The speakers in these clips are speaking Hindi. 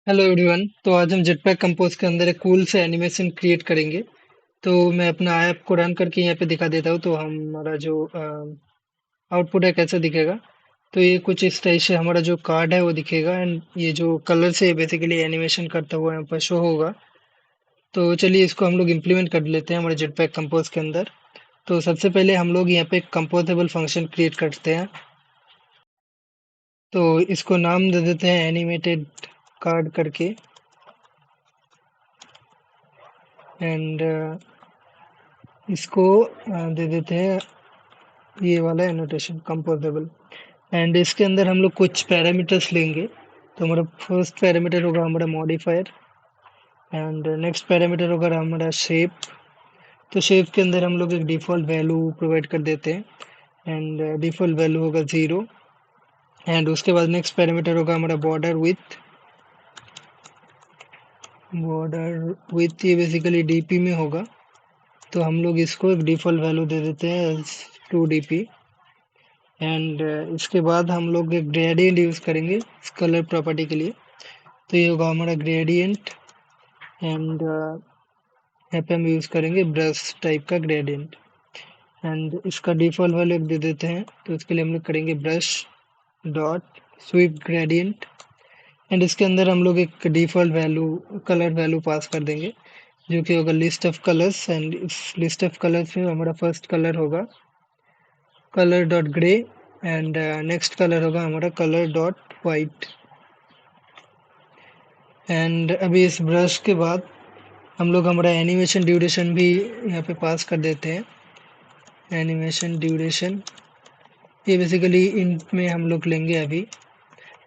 Hello everyone. तो आज हम जेटपैक कंपोज के अंदर एक कूल से एनिमेशन क्रिएट करेंगे। तो मैं अपना ऐप को रन करके यहाँ पे दिखा देता हूँ। तो हमारा जो आउटपुट है कैसे दिखेगा। तो ये कुछ इस टाइप से हमारा जो कार्ड है वो दिखेगा एंड ये जो कलर से बेसिकली एनिमेशन करता हुआ यहाँ पर शो होगा। तो चलिए इसको हम लोग इम्प्लीमेंट कर लेते हैं हमारे जेटपैक कंपोज के अंदर। तो सबसे पहले हम लोग यहाँ पे एक कंपोजेबल फंक्शन क्रिएट करते हैं। तो इसको नाम दे देते हैं एनिमेटेड कार्ड करके। एंड इसको दे देते हैं ये वाला एनोटेशन कंपोजेबल। एंड इसके अंदर हम लोग कुछ पैरामीटर्स लेंगे। तो हमारा फर्स्ट पैरामीटर होगा हमारा मॉडिफायर। एंड नेक्स्ट पैरामीटर होगा हमारा शेप। तो शेप के अंदर हम लोग एक डिफ़ॉल्ट वैल्यू प्रोवाइड कर देते हैं। एंड डिफ़ॉल्ट वैल्यू होगा 0। एंड उसके बाद नेक्स्ट पैरामीटर होगा हमारा बॉर्डर विथ ये बेसिकली डीपी में होगा। तो हम लोग इसको एक डिफ़ॉल्ट वैल्यू दे देते हैं 2 dp। एंड इसके बाद हम लोग एक ग्रेडियंट यूज़ करेंगे इस कलर प्रॉपर्टी के लिए। तो ये होगा हमारा ग्रेडियंट। एंड यहाँ पे हम यूज़ करेंगे ब्रश टाइप का ग्रेडियंट। एंड इसका डिफ़ॉल्ट वैल्यू दे देते हैं। तो इसके लिए हम लोग करेंगे brush dot sweep gradient. And इसके अंदर हम लोग एक default value colour value pass कर देंगे जो कि होगा लिस्ट ऑफ कलर्स। एंड इस लिस्ट ऑफ कलर्स में हमारा फर्स्ट कलर होगा colour dot grey. And next colour होगा हमारा कलर डॉट वाइट। एंड अभी इस ब्रश के बाद हम लोग हमारा एनिमेशन ड्यूरेशन भी यहाँ पे पास कर देते हैं। एनिमेशन ड्यूरेशन ये बेसिकली इंट में हम लोग लेंगे अभी।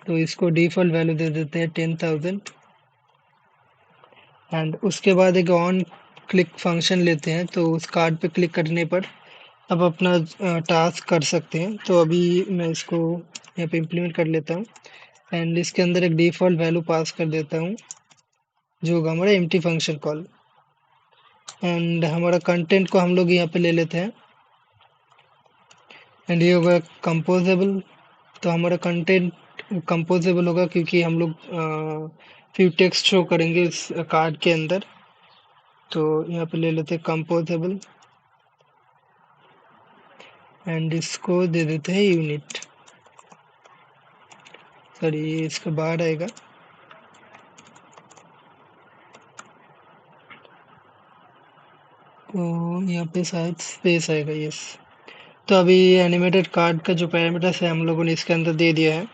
तो इसको डिफ़ॉल्ट वैल्यू दे देते हैं 10,000। एंड उसके बाद एक ऑन क्लिक फंक्शन लेते हैं। तो उस कार्ड पे क्लिक करने पर अब अपना टास्क कर सकते हैं। तो अभी मैं इसको यहाँ पे इम्प्लीमेंट कर लेता हूँ। एंड इसके अंदर एक डिफ़ॉल्ट वैल्यू पास कर देता हूँ जो होगा हमारा एम्प्टी फंक्शन कॉल। एंड हमारा कंटेंट को हम लोग यहाँ पे ले लेते हैं। एंड ये होगा कंपोजेबल। तो हमारा कंटेंट कंपोजेबल होगा क्योंकि हम लोग फ्यू टेक्स्ट शो करेंगे इस कार्ड के अंदर। तो यहाँ पे ले लेते हैं कंपोजेबल। एंड इसको दे देते हैं यूनिट। सॉरी ये इसके बाहर आएगा। तो यहाँ पे शायद स्पेस आएगा। यस। तो अभी एनिमेटेड कार्ड का जो पैरामीटर्स है हम लोगों ने इसके अंदर दे दिया है।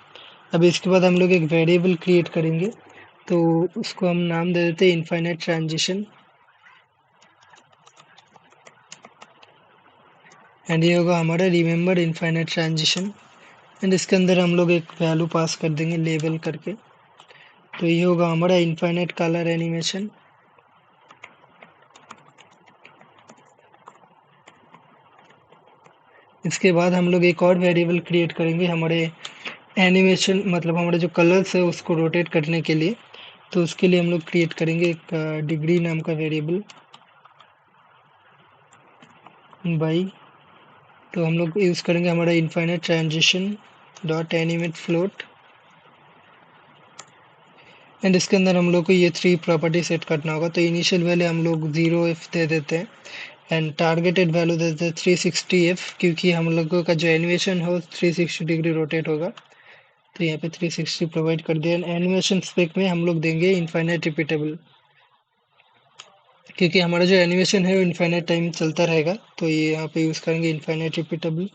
अभी इसके बाद हम लोग एक वेरिएबल क्रिएट करेंगे। तो उसको हम नाम दे देते हैं इनफाइनाइट ट्रांजिशन। एंड ये होगा हमारा रिमेंबर इनफाइनाइट ट्रांजिशन। एंड इसके अंदर हम लोग एक वैल्यू पास कर देंगे लेबल करके। तो ये होगा हमारा इनफाइनाइट कलर एनिमेशन। इसके बाद हम लोग एक और वेरिएबल क्रिएट करेंगे हमारे एनिमेशन मतलब हमारे जो कलर्स है उसको रोटेट करने के लिए। तो उसके लिए हम लोग क्रिएट करेंगे एक डिग्री नाम का वेरिएबल बाई। तो हम लोग यूज़ करेंगे हमारा infinite transition dot animate float. And इसके अंदर हम लोग को ये 3 प्रॉपर्टी सेट करना होगा। तो इनिशियल वैल्यू हम लोग 0 f दे देते हैं। एंड टारगेटेड वैल्यू दे देते हैं 360 f क्योंकि हम लोगों का जो एनिमेशन हो 360 डिग्री रोटेट होगा। तो यहाँ पे 360 प्रोवाइड कर दिया। एनिमेशन स्पेक में हम लोग देंगे इनफाइनाइट रिपीटेबल क्योंकि हमारा जो एनिमेशन है वो इनफाइनाइट टाइम चलता रहेगा। तो ये यहाँ पे यूज़ करेंगे इनफाइनाइट रिपीटेबल।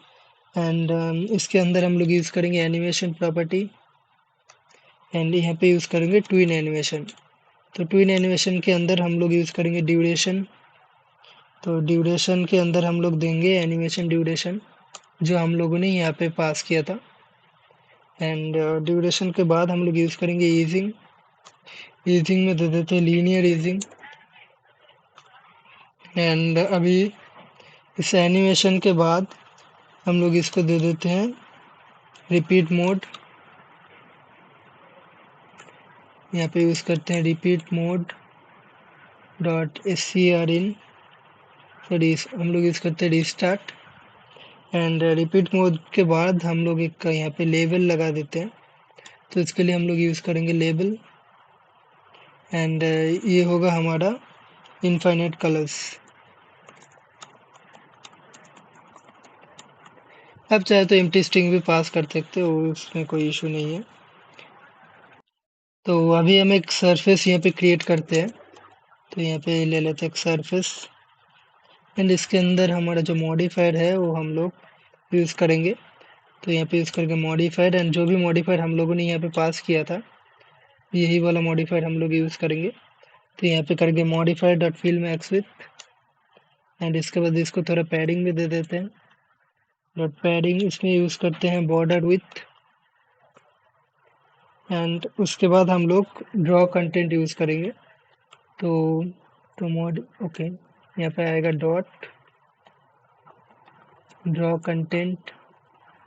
एंड इसके अंदर हम लोग यूज़ करेंगे एनिमेशन प्रॉपर्टी। एंड यहाँ पे यूज़ करेंगे ट्विन एनिमेशन। तो ट्विन एनिमेशन के अंदर हम लोग यूज़ करेंगे ड्यूरेशन। तो ड्यूरेशन के अंदर हम लोग देंगे एनिमेशन ड्यूरेशन जो हम लोगों ने यहाँ पे पास किया था। एंड ड्यूरेशन के बाद हम लोग यूज़ करेंगे ईजिंग। ईजिंग में दे देते हैं लीनियर ईजिंग। एंड अभी इस एनिमेशन के बाद हम लोग इसको दे देते हैं रिपीट मोड। यहाँ पे यूज़ करते हैं repeat mode dot scrin। Sorry हम लोग यूज़ करते हैं रिस्टार्ट। एंड रिपीट मोड के बाद हम लोग एक यहाँ पे लेबल लगा देते हैं। तो इसके लिए हम लोग यूज़ करेंगे लेबल। एंड ये होगा हमारा इनफाइनाइट कलर्स। आप चाहे तो एम्प्टी स्ट्रिंग भी पास कर सकते हो, उसमें कोई इशू नहीं है। तो अभी हम एक सरफेस यहाँ पे क्रिएट करते हैं। तो यहाँ पे ले लेते हैं एक सरफेस एंड इसके अंदर हमारा जो मॉडिफायर है वो हम लोग यूज़ करेंगे। तो यहाँ पे यूज़ करके मॉडिफायर एंड जो भी मॉडिफायर हम लोगों ने यहाँ पे पास किया था यही वाला मॉडिफायर हम लोग यूज़ करेंगे। तो यहाँ पे करके modifier dot fill max width and इसके बाद इसको थोड़ा पैडिंग भी दे देते हैं। डॉट पैडिंग इसमें यूज़ करते हैं बॉर्डर विथ एंड उसके बाद हम लोग ड्रॉ कंटेंट यूज़ करेंगे। तो मोड ओके यहाँ पे आएगा dot draw content,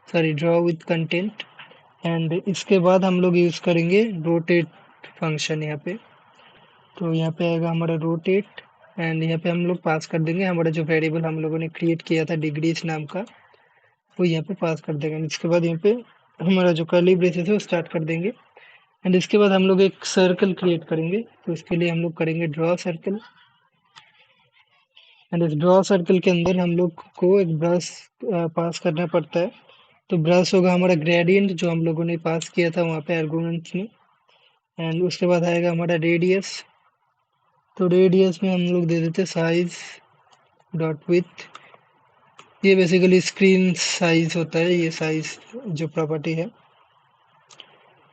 sorry draw with content and इसके बाद हम लोग यूज़ करेंगे रोटेट फंक्शन यहाँ पे। तो यहाँ पे आएगा हमारा रोटेट एंड यहाँ पे हम लोग पास कर देंगे हमारा जो वेरिएबल हम लोगों ने क्रिएट किया था डिग्रीज नाम का, वो यहाँ पे पास कर देंगे। इसके बाद यहाँ पे हमारा जो कर्ली ब्रेसेस है वो स्टार्ट कर देंगे एंड इसके बाद हम लोग एक सर्कल क्रिएट करेंगे। तो इसके लिए हम लोग करेंगे ड्रॉ सर्कल एंड इस ड्रॉ सर्कल के अंदर हम लोग को एक ब्रश पास करना पड़ता है। तो ब्रश होगा हमारा ग्रेडियंट जो हम लोगों ने पास किया था वहाँ पे आर्गुमेंट्स में एंड उसके बाद आएगा हमारा रेडियस। तो रेडियस में हम लोग दे देते साइज डॉट विथ, ये बेसिकली स्क्रीन साइज होता है, ये साइज जो प्रॉपर्टी है।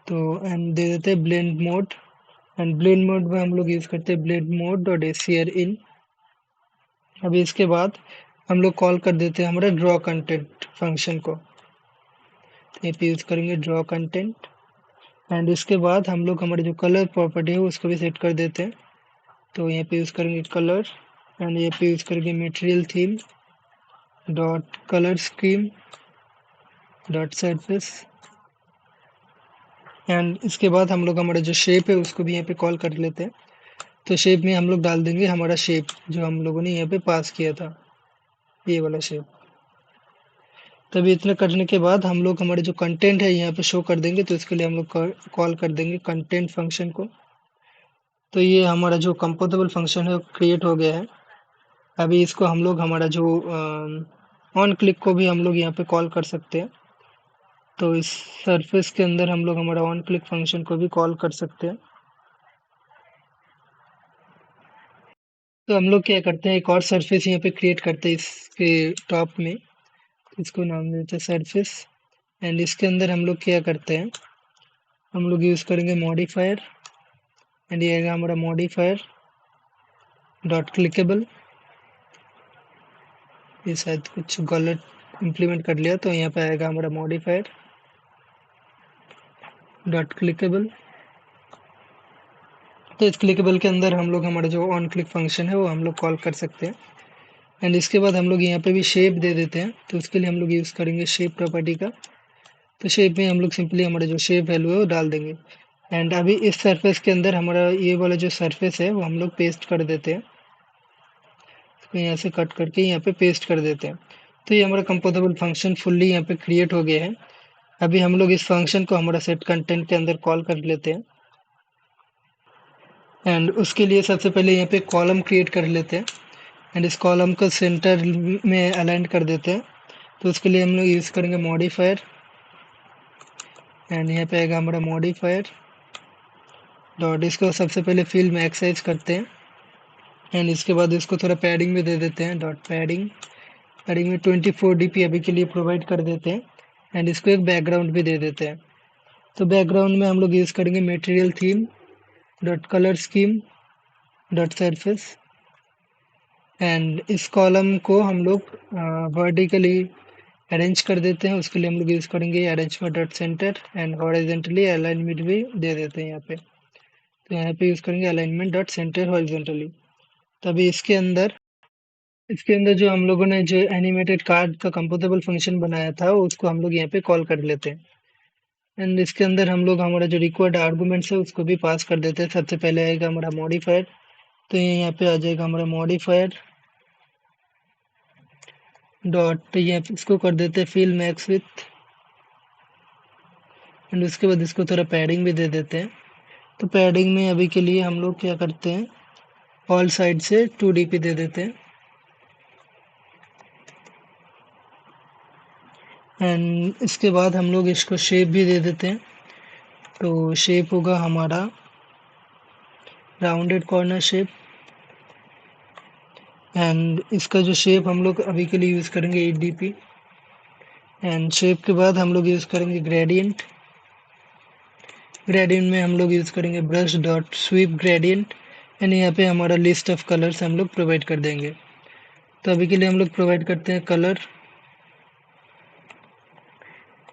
तो एंड दे देते हैं blend mode and blend mode में हम लोग यूज़ करते हैं ब्लेंड मोड डॉट एसीआर इन। अभी इसके बाद हम लोग कॉल कर देते हैं हमारा ड्रॉ कंटेंट फंक्शन को। यहाँ पे यूज़ करेंगे ड्रॉ कंटेंट एंड इसके बाद हम लोग हमारे जो कलर प्रॉपर्टी है उसको भी सेट कर देते हैं। तो यहाँ पे यूज़ करेंगे कलर एंड यहाँ पे यूज़ करेंगे material theme dot colour scheme dot surface and इसके बाद हम लोग हमारा जो शेप है उसको भी यहाँ पे कॉल कर लेते हैं। तो शेप में हम लोग डाल देंगे हमारा शेप जो हम लोगों ने यहाँ पे पास किया था, ये वाला शेप। तभी इतना करने के बाद हम लोग हमारे जो कंटेंट है यहाँ पे शो कर देंगे। तो इसके लिए हम लोग कॉल कर देंगे कंटेंट फंक्शन को। तो ये हमारा जो कंपोजेबल फंक्शन है वो क्रिएट हो गया है। अभी इसको हम लोग हमारा जो ऑन क्लिक को भी हम लोग यहाँ पे कॉल कर सकते हैं। तो इस सरफेस के अंदर हम लोग हमारा ऑन क्लिक फंक्शन को भी कॉल कर सकते हैं। तो हम लोग क्या करते हैं एक और सरफेस यहाँ पे क्रिएट करते हैं इसके टॉप में, इसको नाम देते हैं सरफेस एंड इसके अंदर हम लोग क्या करते हैं हम लोग यूज़ करेंगे मॉडिफायर एंड ये आएगा हमारा मॉडिफायर डॉट क्लिकेबल। ये शायद कुछ गलत इम्प्लीमेंट कर लिया, तो यहाँ पे आएगा हमारा मॉडिफायर डॉट क्लिकेबल। तो इस क्लिकेबल के अंदर हम लोग हमारा जो ऑन क्लिक फंक्शन है वो हम लोग कॉल कर सकते हैं एंड इसके बाद हम लोग यहाँ पे भी शेप दे देते हैं। तो उसके लिए हम लोग यूज़ करेंगे शेप प्रॉपर्टी का। तो शेप में हम लोग सिंपली हमारा जो शेप वैल्यू है वो डाल देंगे एंड अभी इस सरफेस के अंदर हमारा ये वाला जो सरफेस है वो हम लोग पेस्ट कर देते हैं। इसको यहाँ से कट करके यहाँ पे पेस्ट कर देते हैं। तो ये हमारा कंपोजेबल फंक्शन फुल्ली यहाँ पे क्रिएट हो गया है। अभी हम लोग इस फंक्शन को हमारा सेट कंटेंट के अंदर कॉल कर लेते हैं एंड उसके लिए सबसे पहले यहाँ पे कॉलम क्रिएट कर लेते हैं एंड इस कॉलम को सेंटर में अलाइन कर देते हैं। तो उसके लिए हम लोग यूज़ करेंगे मॉडिफायर एंड यहाँ पे आएगा हमारा मॉडिफायर डॉट, इसको सबसे पहले फिल में एक्सरसाइज करते हैं एंड इसके बाद इसको थोड़ा पैडिंग भी दे देते हैं डॉट पैडिंग। पैडिंग में 24 डीपी अभी के लिए प्रोवाइड कर देते हैं एंड इसको एक बैकग्राउंड भी दे देते हैं। तो बैकग्राउंड में हम लोग यूज़ करेंगे material theme dot colour scheme dot surface and इस कॉलम को हम लोग वर्टिकली अरेंज कर देते हैं। उसके लिए हम लोग यूज़ करेंगे arrangement dot centre and horizontally alignment भी दे देते हैं यहाँ पे। तो यहाँ पे यूज़ करेंगे अलाइनमेंट डॉट सेंटर हॉरिजॉन्टली। तभी इसके अंदर जो हम लोगों ने जो एनिमेटेड कार्ड का कंपोजेबल फंक्शन बनाया था उसको हम लोग यहाँ पे कॉल कर लेते हैं एंड इसके अंदर हम लोग हमारा जो रिक्वायर्ड आर्गूमेंट्स है उसको भी पास कर देते हैं। सबसे पहले आएगा हमारा मॉडिफायर। तो ये यहाँ पे आ जाएगा हमारा मॉडिफायर डॉट, ये इसको कर देते हैं फिल मैक्स विथ एंड उसके बाद इसको थोड़ा पैडिंग भी दे देते हैं तो पैडिंग में अभी के लिए हम लोग क्या करते हैं, ऑल साइड से 2dp दे देते हैं एंड इसके बाद हम लोग इसको शेप भी दे देते हैं। तो शेप होगा हमारा राउंडेड कॉर्नर शेप एंड इसका जो शेप हम लोग अभी के लिए यूज़ करेंगे 8dp एंड शेप के बाद हम लोग यूज़ करेंगे ग्रेडियंट। ग्रेडियंट में हम लोग यूज़ करेंगे brush dot sweep gradient and यहाँ पे हमारा लिस्ट ऑफ कलर्स हम लोग प्रोवाइड कर देंगे। तो अभी के लिए हम लोग प्रोवाइड करते हैं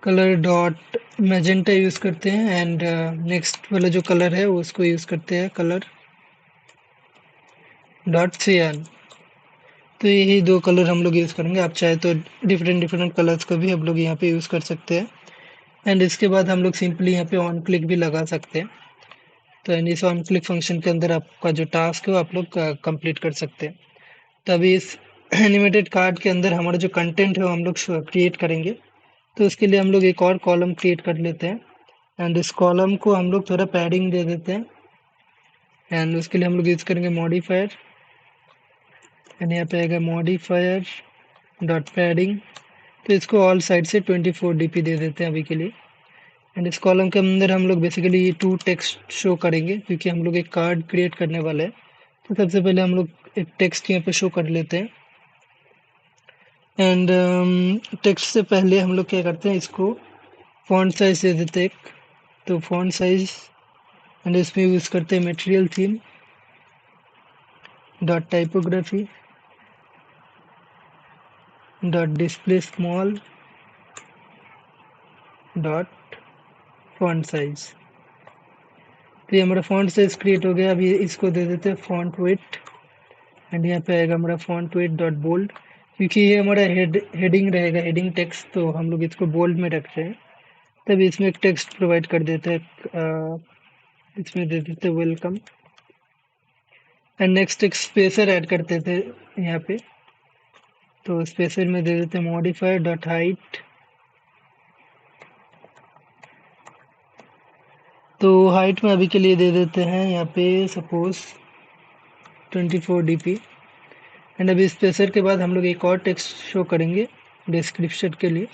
कलर डॉट मैजेंटा यूज़ करते हैं एंड नेक्स्ट वाला जो कलर है उसको यूज़ करते हैं कलर डॉट सियान। तो यही दो कलर हम लोग यूज़ करेंगे। आप चाहे तो डिफरेंट डिफरेंट कलर्स को भी हम लोग यहाँ पे यूज़ कर सकते हैं एंड इसके बाद हम लोग सिंपली यहाँ पे ऑन क्लिक भी लगा सकते हैं। तो इस ऑन क्लिक फंक्शन के अंदर आपका जो टास्क है वो आप लोग कंप्लीट कर सकते हैं। तो अभी इस एनिमेटेड कार्ड के अंदर हमारा जो कंटेंट है वो हम लोग क्रिएट करेंगे। तो उसके लिए हम लोग एक और कॉलम क्रिएट कर लेते हैं एंड इस कॉलम को हम लोग थोड़ा पैडिंग दे देते हैं एंड उसके लिए हम लोग यूज़ करेंगे मॉडिफायर एंड यहाँ पे आएगा मॉडिफायर डॉट पैडिंग। तो इसको ऑल साइड से 24dp दे देते हैं अभी के लिए एंड इस कॉलम के अंदर हम लोग बेसिकली 2 टेक्स्ट शो करेंगे क्योंकि हम लोग एक कार्ड क्रिएट करने वाले हैं। तो सबसे पहले हम लोग एक टेक्स्ट यहाँ पे शो कर लेते हैं एंड टेक्स्ट से पहले हम लोग क्या करते हैं, इसको फॉन्ट साइज दे देते हैं एक। तो फॉन्ट साइज एंड इसमें यूज़ करते हैं material theme dot typography dot display small dot font size. तो ये हमारा फॉन्ट साइज क्रिएट हो गया। अभी इसको दे देते हैं फॉन्ट वेट एंड यहाँ पे आएगा हमारा फॉन्ट वेट डॉट बोल्ड क्योंकि ये हमारा हेडिंग रहेगा, हेडिंग टेक्स्ट, तो हम लोग इसको बोल्ड में रख रहे हैं। तभी इसमें एक टेक्स्ट प्रोवाइड कर देते हैं, इसमें दे देते हैं वेलकम एंड नेक्स्ट एक स्पेसर ऐड करते थे यहाँ पे। तो स्पेसर में दे देते हैं मॉडिफायर डॉट हाइट। तो हाइट में अभी के लिए दे देते हैं यहाँ पे सपोज 24dp एंड अभी स्पेसर के बाद हम लोग एक और टेक्स्ट शो करेंगे डिस्क्रिप्शन के लिए।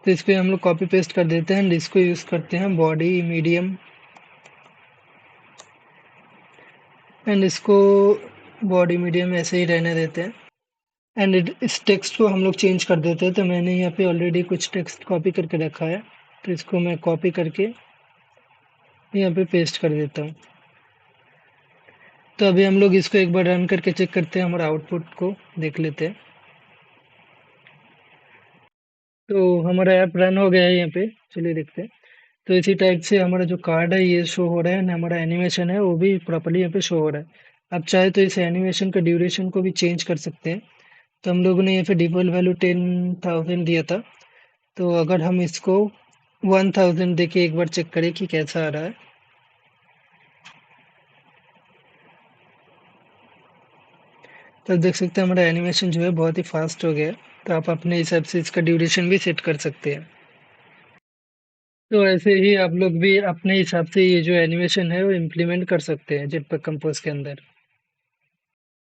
तो इस पर हम लोग कॉपी पेस्ट कर देते हैं एंड इसको यूज़ करते हैं बॉडी मीडियम एंड इसको बॉडी मीडियम ऐसे ही रहने देते हैं एंड इस टेक्स्ट को हम लोग चेंज कर देते हैं। तो मैंने यहाँ पे ऑलरेडी कुछ टेक्स्ट कॉपी करके रखा है, तो इसको मैं कॉपी करके यहाँ पे पेस्ट कर देता हूँ। तो अभी हम लोग इसको एक बार रन करके चेक करते हैं, हमारा आउटपुट को देख लेते हैं। तो हमारा ऐप रन हो गया है यहाँ पे, चलिए देखते हैं। तो इसी टाइप से हमारा जो कार्ड है ये शो हो रहा है एंड हमारा एनिमेशन है वो भी प्रॉपर्ली यहाँ पे शो हो रहा है। आप चाहे तो इस एनिमेशन का ड्यूरेशन को भी चेंज कर सकते हैं। तो हम लोगों ने यहाँ पे डिफ़ॉल्ट वैल्यू 10,000 दिया था। तो अगर हम इसको 1000 देके एक बार चेक करें कि कैसा आ रहा है। तो देख सकते हैं हमारा एनिमेशन जो है बहुत ही फास्ट हो गया है। तो आप अपने हिसाब से इसका ड्यूरेशन भी सेट कर सकते हैं। तो ऐसे ही आप लोग भी अपने हिसाब से ये जो एनिमेशन है वो इम्प्लीमेंट कर सकते हैं जेटपैक कंपोज के अंदर।